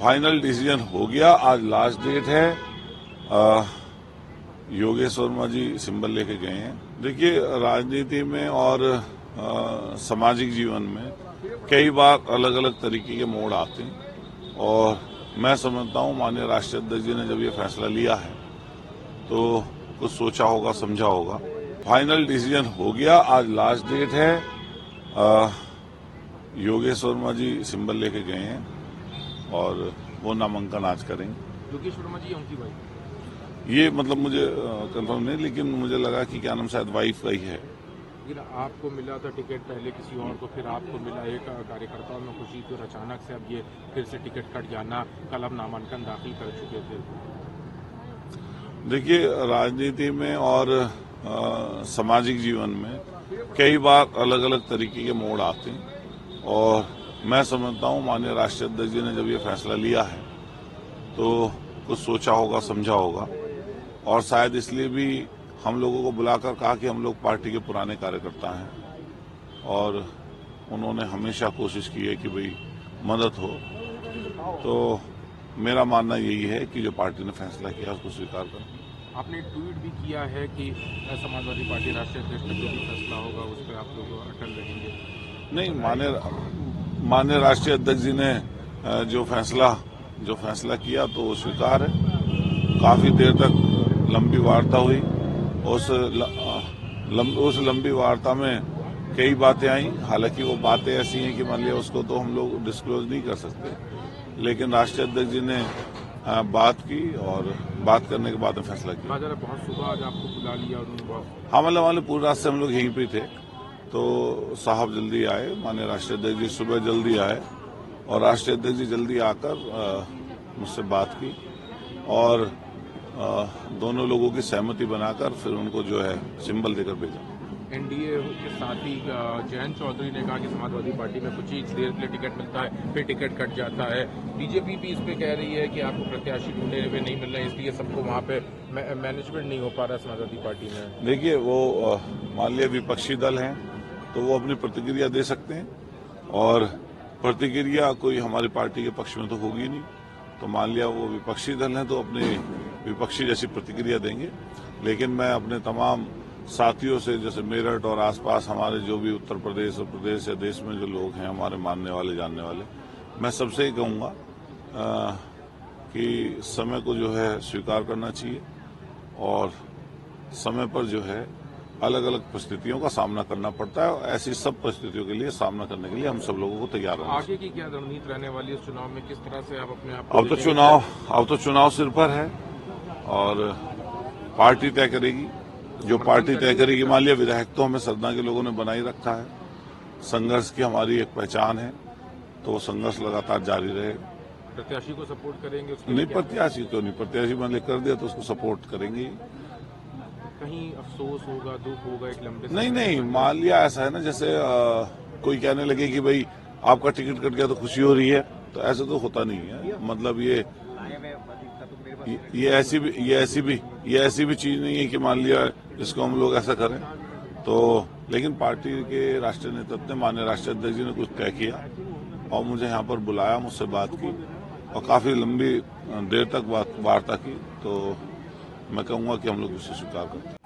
Final decision हो गया। आज लास्ट डेट है। योगेश वर्मा जी सिंबल लेके गए हैं। देखिए, राजनीति में और सामाजिक जीवन में कई बार अलग अलग तरीके के मोड़ आते हैं और मैं समझता हूं माननीय राष्ट्रीय अध्यक्ष जी ने जब ये फैसला लिया है तो कुछ सोचा होगा, समझा होगा। फाइनल डिसीजन हो गया। आज लास्ट डेट है। योगेश वर्मा जी सिंबल लेके गए हैं और वो नामांकन आज करेंगे। योगेश वर्मा जी उनकी वाइफ? ये मतलब मुझे कंफर्म नहीं, लेकिन मुझे लगा कि क्या नाम शायद वाइफ का ही है। लेकिन आपको मिला था टिकट पहले किसी और को, फिर आपको मिला। एक कार्यकर्ताओं में खुशी थी और अचानक से अब ये फिर से टिकट कट जाना। कल आप नामांकन दाखिल कर चुके थे। देखिए, राजनीति में और सामाजिक जीवन में कई बार अलग अलग तरीके के मोड़ आते हैं और मैं समझता हूं माननीय राष्ट्रीय अध्यक्ष जी ने जब ये फैसला लिया है तो कुछ सोचा होगा, समझा होगा और शायद इसलिए भी हम लोगों को बुलाकर कहा कि हम लोग पार्टी के पुराने कार्यकर्ता हैं और उन्होंने हमेशा कोशिश की है कि भाई मदद हो। तो मेरा मानना यही है कि जो पार्टी ने फैसला किया उसको स्वीकार करें। आपने ट्वीट भी किया है कि समाजवादी पार्टी राष्ट्रीय अध्यक्ष का जो भी फैसला होगा उस पर आप लोग अटल रहेंगे। नहीं, माननीय राष्ट्रीय अध्यक्ष जी ने जो फैसला किया तो वो स्वीकार है। काफी देर तक लंबी वार्ता हुई। उस लंबी वार्ता में कई बातें आई। हालांकि वो बातें ऐसी हैं कि मान लिया उसको तो हम लोग डिस्क्लोज नहीं कर सकते, लेकिन राष्ट्रीय अध्यक्ष जी ने बात की और बात करने के बाद में फैसला किया। बहुत सुबह आज आपको बुला लिया उन्होंने? हाँ, मतलब पूरी रात से हम लोग यहीं पे थे तो साहब जल्दी आए। माननीय राष्ट्रीय अध्यक्ष जी सुबह जल्दी आए और राष्ट्रीय अध्यक्ष जी जल्दी आकर मुझसे बात की और दोनों लोगों की सहमति बनाकर फिर उनको जो है सिंबल देकर भेजा। एनडीए के साथ ही जयंत चौधरी ने कहा कि समाजवादी पार्टी में कुछ ही देर के लिए टिकट मिलता है, फिर टिकट कट जाता है। बीजेपी भी इस पे कह रही है कि आपको प्रत्याशी ढूंढने में नहीं मिल रहे, इसलिए सबको वहां पे मैनेजमेंट नहीं हो पा रहा समाजवादी पार्टी में। देखिए, वो मान लिया विपक्षी दल हैं तो वो अपनी प्रतिक्रिया दे सकते हैं और प्रतिक्रिया कोई हमारी पार्टी के पक्ष में तो होगी नहीं। तो मान लिया वो विपक्षी दल हैं तो अपनी विपक्षी जैसी प्रतिक्रिया देंगे। लेकिन मैं अपने तमाम साथियों से, जैसे मेरठ और आसपास हमारे जो भी उत्तर प्रदेश और प्रदेश या देश में जो लोग हैं हमारे मानने वाले, जानने वाले, मैं सबसे ही कहूँगा कि समय को जो है स्वीकार करना चाहिए और समय पर जो है अलग अलग परिस्थितियों का सामना करना पड़ता है और ऐसी सब परिस्थितियों के लिए सामना करने के लिए हम सब लोगों को तैयार हैं। आगे की क्या रणनीति रहने वाली है इस चुनाव में? किस तरह से आप अपने आप? अब तो चुनाव सिर पर है और पार्टी तय करेगी। जो पार्टी तय करेगी, मान लिया विधायक तो हमें सदना के लोगों ने बनाई रखा है। संघर्ष की हमारी एक पहचान है तो वो संघर्ष लगातार जारी रहे। प्रत्याशी को सपोर्ट करेंगे? नहीं, प्रत्याशी तो नहीं, प्रत्याशी मान कर दिया तो उसको सपोर्ट करेंगे। कहीं अफसोस होगा, दुख होगा एक लंबे? नहीं, मान लिया ऐसा है ना, जैसे कोई कहने लगे कि भाई आपका टिकट कट गया तो खुशी हो रही है, तो ऐसा तो होता नहीं है। मतलब ये ऐसी भी चीज नहीं है कि मान लिया इसको हम लोग ऐसा करें। तो लेकिन पार्टी के राष्ट्रीय नेतृत्व ने, माननीय राष्ट्रीय अध्यक्ष जी ने कुछ तय किया और मुझे यहाँ पर बुलाया, मुझसे बात की और काफी लंबी देर तक वार्ता की। तो मैं कहूँगा कि हम लोग उसे स्वीकार करते हैं।